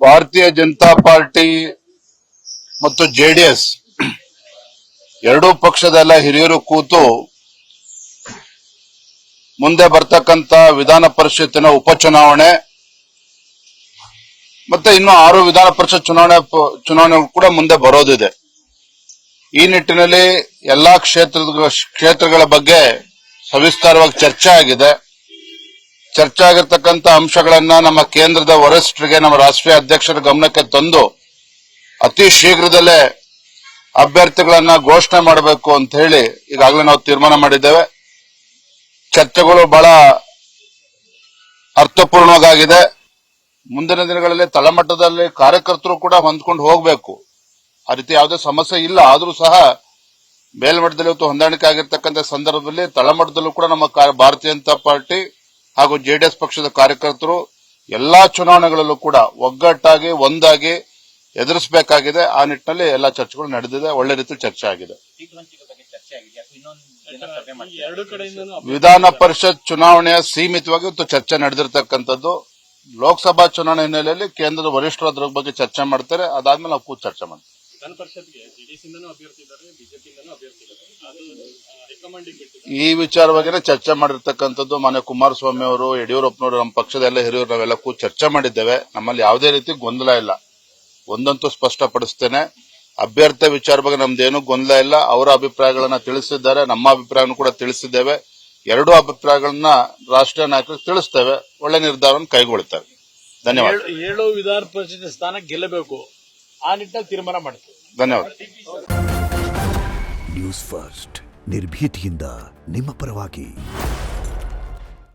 ಭಾರತೀಯ ಜನತಾ ಪಾರ್ಟಿ ಮತ್ತು ಜೆಡಿಎಸ್ ಎರಡೂ ಪಕ್ಷದ ಹಿರಿಯರು ಕೂತು ಮುಂದೆ ಬರ್ತಕ್ಕಂತ ವಿಧಾನ ಪರಿಷತ್ತಿನ ಉಪಚುನಾವಣೆ ಮತ್ತೆ ಇನ್ನು 6 ವಿಧಾನ ಪರಿಷತ್ ಚುನಾವಣೆ ಕೂಡ ಮುಂದೆ ಬರೋದಿದೆ. ಈ ನಿಟ್ಟಿನಲ್ಲಿ ಎಲ್ಲಾ ಕ್ಷೇತ್ರಗಳ ಬಗ್ಗೆ ಸವಿಸ್ತಾರವಾಗಿ ಚರ್ಚೆ ಆಗಿದೆ. ಚರ್ಚೆ ಆಗಿರ್ತಕ್ಕಂಥ ಅಂಶಗಳನ್ನ ನಮ್ಮ ಕೇಂದ್ರದ ವರಿಷ್ಠರಿಗೆ, ನಮ್ಮ ರಾಷ್ಟ್ರೀಯ ಅಧ್ಯಕ್ಷರ ಗಮನಕ್ಕೆ ತಂದು ಅತಿ ಶೀಘ್ರದಲ್ಲೇ ಅಭ್ಯರ್ಥಿಗಳನ್ನ ಘೋಷಣೆ ಮಾಡಬೇಕು ಅಂತ ಹೇಳಿ ಈಗಾಗಲೇ ನಾವು ತೀರ್ಮಾನ ಮಾಡಿದ್ದೇವೆ. ಚರ್ಚೆಗಳು ಬಹಳ ಅರ್ಥಪೂರ್ಣವಾಗಿದೆ. ಮುಂದಿನ ದಿನಗಳಲ್ಲಿ ತಳಮಟ್ಟದಲ್ಲಿ ಕಾರ್ಯಕರ್ತರು ಕೂಡ ಹೊಂದ್ಕೊಂಡು ಹೋಗಬೇಕು. ಆ ರೀತಿ ಯಾವುದೇ ಸಮಸ್ಯೆ ಇಲ್ಲ. ಆದರೂ ಸಹ ಮೇಲ್ಮಟ್ಟದಲ್ಲಿ ಇವತ್ತು ಹೊಂದಾಣಿಕೆ ಆಗಿರ್ತಕ್ಕಂಥ ಸಂದರ್ಭದಲ್ಲಿ ತಳಮಟ್ಟದಲ್ಲೂ ಕೂಡ ನಮ್ಮ ಭಾರತೀಯ ಜನತಾ ಪಾರ್ಟಿ ಹಾಗೂ ಜೆಡಿಎಸ್ ಪಕ್ಷದ ಕಾರ್ಯಕರ್ತರು ಎಲ್ಲಾ ಚುನಾವಣೆಗಳಲ್ಲೂ ಕೂಡ ಒಗ್ಗಟ್ಟಾಗಿ ಒಂದಾಗಿ ಎದುರಿಸಬೇಕಾಗಿದೆ. ಆ ನಿಟ್ಟಿನಲ್ಲಿ ಎಲ್ಲಾ ಚರ್ಚೆಗಳು ನಡೆದಿದೆ. ಒಳ್ಳೆ ರೀತಿ ಚರ್ಚೆ ಆಗಿದೆ. ವಿಧಾನ ಪರಿಷತ್ ಚುನಾವಣೆಯ ಸೀಮಿತವಾಗಿ ಇವತ್ತು ಚರ್ಚೆ ನಡೆದಿರ್ತಕ್ಕಂಥದ್ದು. ಲೋಕಸಭಾ ಚುನಾವಣೆ ಹಿನ್ನೆಲೆಯಲ್ಲಿ ಕೇಂದ್ರದ ವರಿಷ್ಠರು ಅದರ ಬಗ್ಗೆ ಚರ್ಚೆ ಮಾಡ್ತಾರೆ. ಅದಾದ್ಮೇಲೆ ನಾವು ಕೂತು ಚರ್ಚೆ ಮಾಡ್ತೀವಿ. ಈ ವಿಚಾರವಾಗಿನೇ ಚರ್ಚೆ ಮಾಡಿರ್ತಕ್ಕಂಥದ್ದು. ಮಾನ್ಯ ಕುಮಾರಸ್ವಾಮಿ ಅವರು, ಯಡಿಯೂರಪ್ಪನವರು, ನಮ್ಮ ಪಕ್ಷದ ಎಲ್ಲ ಹಿರಿಯರು ನಾವೆಲ್ಲ ಕೂತು ಚರ್ಚೆ ಮಾಡಿದ್ದೇವೆ. ನಮ್ಮಲ್ಲಿ ಯಾವುದೇ ರೀತಿ ಗೊಂದಲ ಇಲ್ಲ. ಒಂದಂತೂ ಸ್ಪಷ್ಟಪಡಿಸ್ತೇನೆ, ಅಭ್ಯರ್ಥಿ ವಿಚಾರ ಬಗ್ಗೆ ನಮ್ದೇನು ಗೊಂದಲ ಇಲ್ಲ. ಅವರ ಅಭಿಪ್ರಾಯಗಳನ್ನ ತಿಳಿಸಿದ್ದಾರೆ, ನಮ್ಮ ಅಭಿಪ್ರಾಯವನ್ನು ಕೂಡ ತಿಳಿಸಿದ್ದೇವೆ. ಎರಡೂ ಅಭಿಪ್ರಾಯಗಳನ್ನ ರಾಷ್ಟ್ರೀಯ ನಾಯಕರು ತಿಳಿಸ್ತೇವೆ. ಒಳ್ಳೆ ನಿರ್ಧಾರವನ್ನು ಕೈಗೊಳ್ಳುತ್ತೇವೆ. ಧನ್ಯವಾದ. 7 ವಿಧಾನ ಪರಿಷತ್ ಸ್ಥಾನ ಗೆಲ್ಲಬೇಕು, ಆ ನಿಟ್ಟಿನಲ್ಲಿ ತೀರ್ಮಾನ ಮಾಡ್ತೀವಿ. ಧನ್ಯವಾದ. ನ್ಯೂಸ್ ಫಸ್ಟ್, ನಿರ್ಭೀತಿಯಿಂದ ನಿಮ್ಮ ಪರವಾಗಿ.